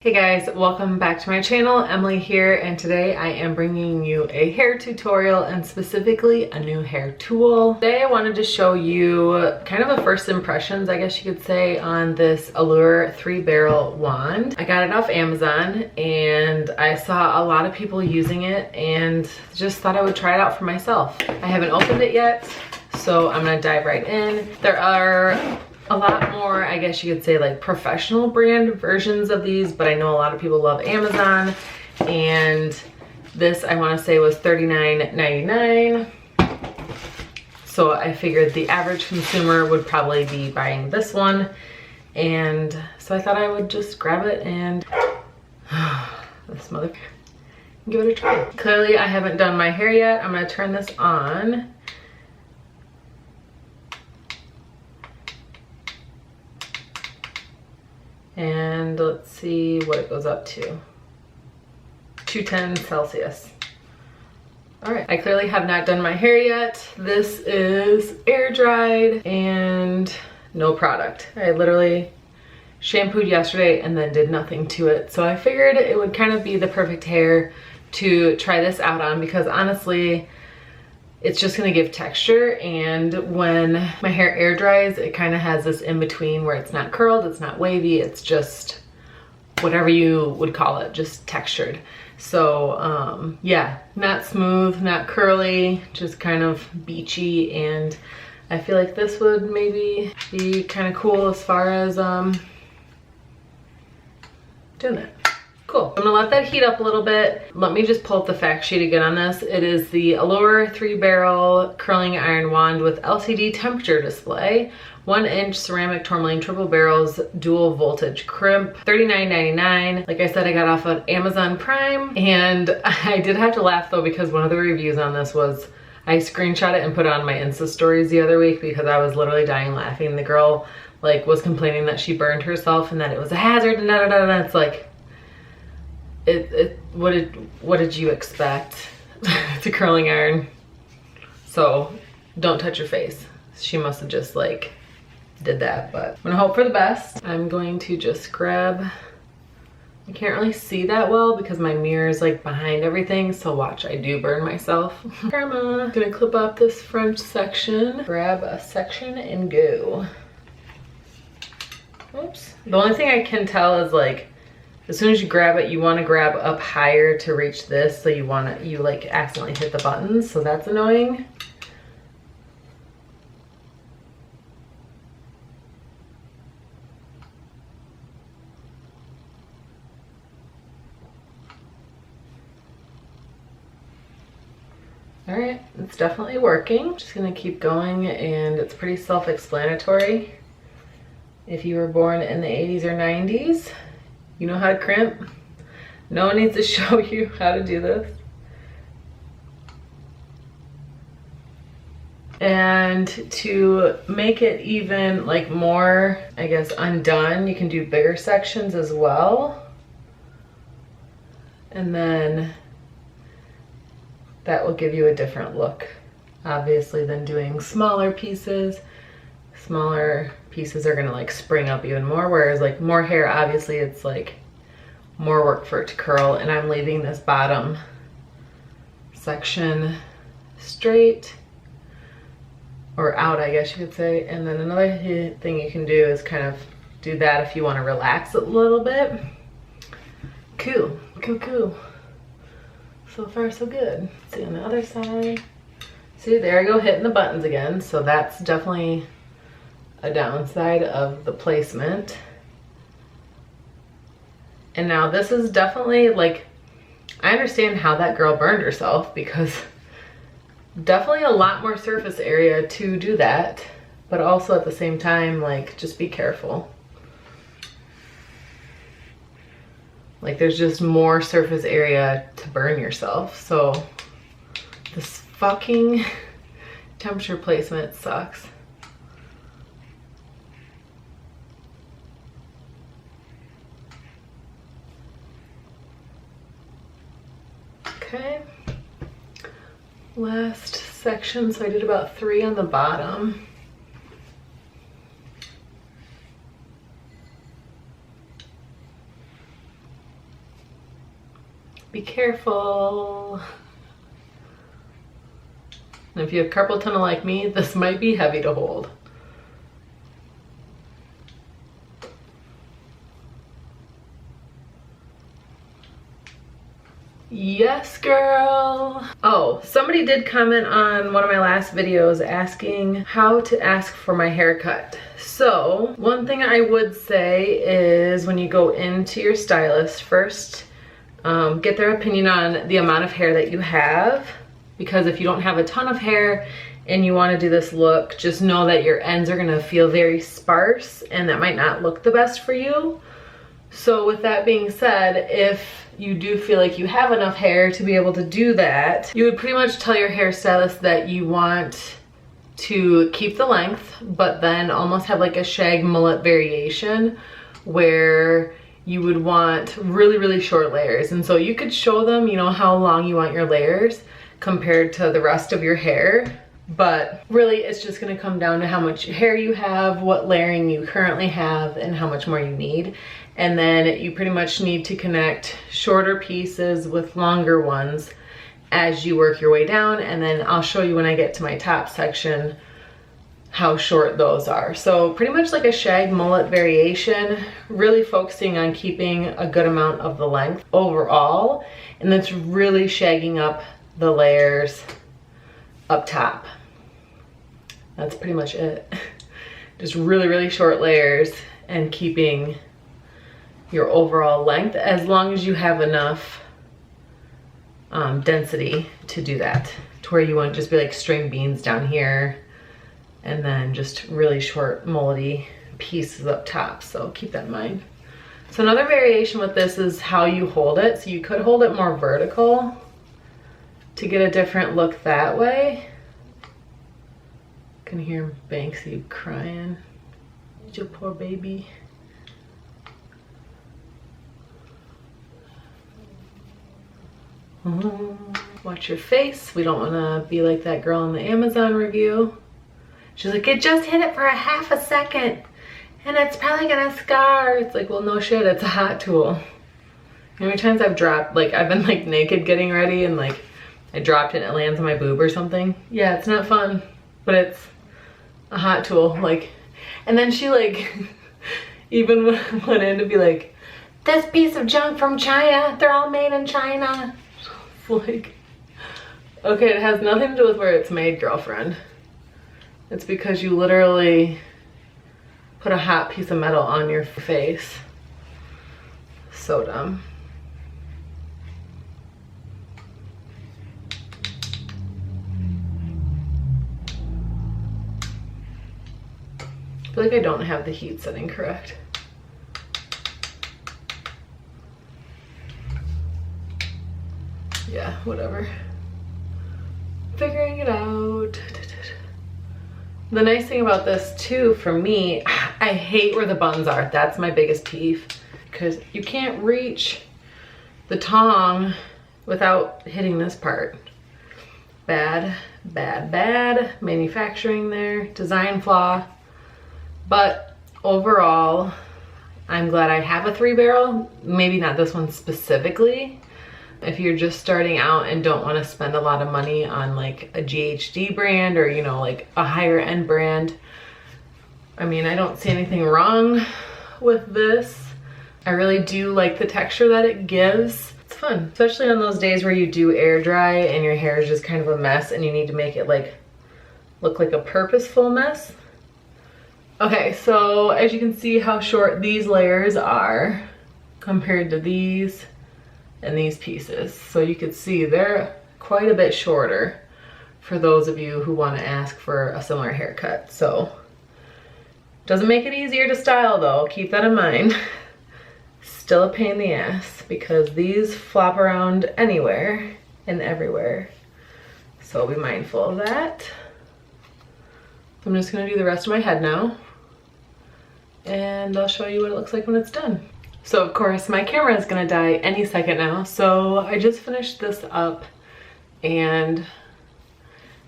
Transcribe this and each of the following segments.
Hey guys, welcome back to my channel. Emily here, and today I am bringing you a hair tutorial and specifically a new hair tool. Today I wanted to show you kind of a first impressions, I guess you could say, on this Allure 3-barrel wand. I got it off Amazon and I saw a lot of people using it and just thought I would try it out for myself. I haven't opened it yet, so I'm gonna dive right in. There are a lot more, I guess you could say, like professional brand versions of these, but I know a lot of people love Amazon, and this I want to say was $39.99. So I figured the average consumer would probably be buying this one, and so I thought I would just grab it and this mother give it a try. Clearly I haven't done my hair yet. I'm gonna turn this on. And let's see what it goes up to. 210 Celsius. All right, I clearly have not done my hair yet. This is air dried and no product. I literally shampooed yesterday and then did nothing to it. So I figured it would kind of be the perfect hair to try this out on, because honestly, it's just gonna give texture, and when my hair air dries, it kind of has this in between where it's not curled, it's not wavy, it's just whatever you would call it, just textured. So yeah, not smooth, not curly, just kind of beachy, and I feel like this would maybe be kind of cool as far as doing that. Cool. I'm gonna let that heat up a little bit. Let me just pull up the fact sheet again on this. It is the Allure 3-barrel curling iron wand with LCD temperature display, 1-inch ceramic tourmaline triple barrels, dual voltage crimp, $39.99. Like I said, I got off of Amazon Prime, and I did have to laugh though, because one of the reviews on this was, I screenshot it and put it on my Insta stories the other week because I was literally dying laughing. The girl like was complaining that she burned herself and that it was a hazard and da da da, and it's like, what did you expect? It's a curling iron, so don't touch your face. She must have just like did that, but I'm gonna hope for the best. I'm going to just grab, I can't really see that well because my mirror is like behind everything, so watch, I do burn myself. Karma. Gonna clip up this front section, grab a section and go. Oops. The only thing I can tell is like, as soon as you grab it, you want to grab up higher to reach this, so you like accidentally hit the buttons, so that's annoying. All right, it's definitely working. Just gonna keep going, and it's pretty self-explanatory. If you were born in the 80s or 90s, you know how to crimp. No one needs to show you how to do this. And to make it even like more, I guess, undone, you can do bigger sections as well. And then that will give you a different look, obviously, than doing smaller pieces. Smaller pieces are gonna like spring up even more, whereas like more hair, obviously it's like more work for it to curl, and I'm leaving this bottom section straight or out, I guess you could say. And then another thing you can do is kind of do that if you want to relax it a little bit. Cool, cool, cool. So far so good. Let's see on the other side. See, there I go, hitting the buttons again, so that's definitely a downside of the placement. And now this is definitely like, I understand how that girl burned herself, because definitely a lot more surface area to do that, but also at the same time, like, just be careful. Like, there's just more surface area to burn yourself. So this fucking temperature placement sucks. Okay, last section, so I did about 3 on the bottom. Be careful. And if you have carpal tunnel like me, this might be heavy to hold. Yes, girl. Oh, somebody did comment on one of my last videos asking how to ask for my haircut. So one thing I would say is when you go into your stylist first, get their opinion on the amount of hair that you have, because if you don't have a ton of hair and you want to do this look, just know that your ends are going to feel very sparse and that might not look the best for you. So with that being said, if you do feel like you have enough hair to be able to do that, you would pretty much tell your hairstylist that you want to keep the length, but then almost have like a shag mullet variation where you would want really, really short layers. And so you could show them, you know, how long you want your layers compared to the rest of your hair. But really it's just gonna come down to how much hair you have, what layering you currently have, and how much more you need. And then you pretty much need to connect shorter pieces with longer ones as you work your way down. And then I'll show you when I get to my top section how short those are. So pretty much like a shag mullet variation, really focusing on keeping a good amount of the length overall. And that's really shagging up the layers up top. That's pretty much it. Just really, really short layers and keeping your overall length as long as you have enough density to do that, to where you won't just be like string beans down here and then just really short mullety pieces up top. So keep that in mind. So another variation with this is how you hold it. So you could hold it more vertical to get a different look that way. I can hear Banksy crying. Your poor baby. Watch your face. We don't want to be like that girl in the Amazon review. She's like, it just hit it for a half a second and it's probably gonna scar. It's like, well, no shit, it's a hot tool. How many times I've dropped, like I've been like naked getting ready and like I dropped it and it lands on my boob or something. Yeah, it's not fun, but it's a hot tool. Like, and then she like even went in to be like, this piece of junk from China, they're all made in China. Like, okay, it has nothing to do with where it's made, girlfriend. It's because you literally put a hot piece of metal on your face. So dumb. I feel like I don't have the heat setting correct. Yeah, whatever. Figuring it out. The nice thing about this too, for me, I hate where the buns are. That's my biggest peeve, because you can't reach the tong without hitting this part. Bad, bad, bad manufacturing there, design flaw. But overall, I'm glad I have a 3-barrel. Maybe not this one specifically. If you're just starting out and don't want to spend a lot of money on like a GHD brand or, you know, like a higher end brand, I mean, I don't see anything wrong with this. I really do like the texture that it gives. It's fun, especially on those days where you do air dry and your hair is just kind of a mess and you need to make it like look like a purposeful mess. Okay, so as you can see how short these layers are compared to these and these pieces. So you could see they're quite a bit shorter for those of you who want to ask for a similar haircut. So doesn't make it easier to style though, keep that in mind. Still a pain in the ass because these flop around anywhere and everywhere. So be mindful of that. I'm just gonna do the rest of my head now and I'll show you what it looks like when it's done. So of course my camera is gonna die any second now, so I just finished this up, and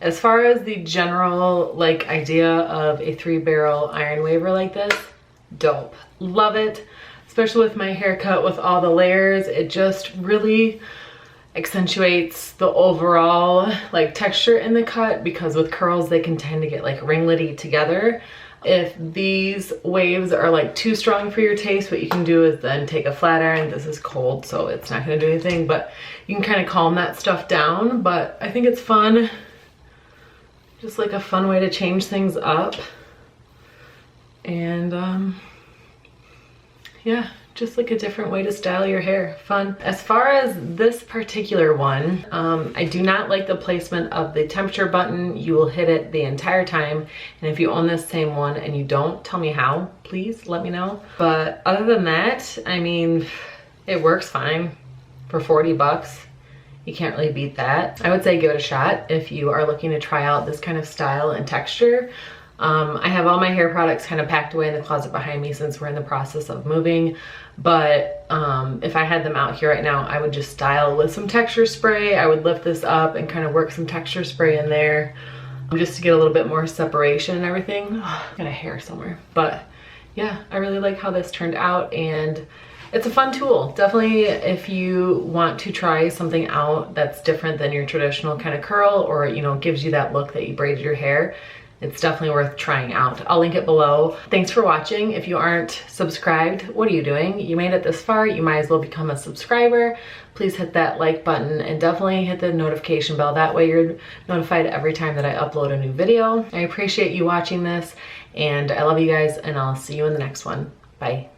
as far as the general like idea of a 3-barrel iron waver like this, dope, love it, especially with my haircut with all the layers. It just really accentuates the overall like texture in the cut, because with curls they can tend to get like ringlety together. If these waves are like too strong for your taste, what you can do is then take a flat iron. This is cold, so it's not gonna do anything, but you can kind of calm that stuff down. But I think it's fun, just like a fun way to change things up. And yeah, just like a different way to style your hair. Fun. As far as this particular one, I do not like the placement of the temperature button. You will hit it the entire time. And if you own this same one and you don't, tell me how, please let me know. But other than that, I mean, it works fine for 40 bucks. You can't really beat that. I would say give it a shot if you are looking to try out this kind of style and texture. I have all my hair products kind of packed away in the closet behind me since we're in the process of moving. But if I had them out here right now, I would just style with some texture spray. I would lift this up and kind of work some texture spray in there just to get a little bit more separation and everything. Oh, got a hair somewhere. But yeah, I really like how this turned out, and it's a fun tool. Definitely if you want to try something out that's different than your traditional kind of curl, or you know, gives you that look that you braided your hair, it's definitely worth trying out. I'll link it below. Thanks for watching. If you aren't subscribed, what are you doing? You made it this far, you might as well become a subscriber. Please hit that like button and definitely hit the notification bell. That way you're notified every time that I upload a new video. I appreciate you watching this, and I love you guys, and I'll see you in the next one. Bye.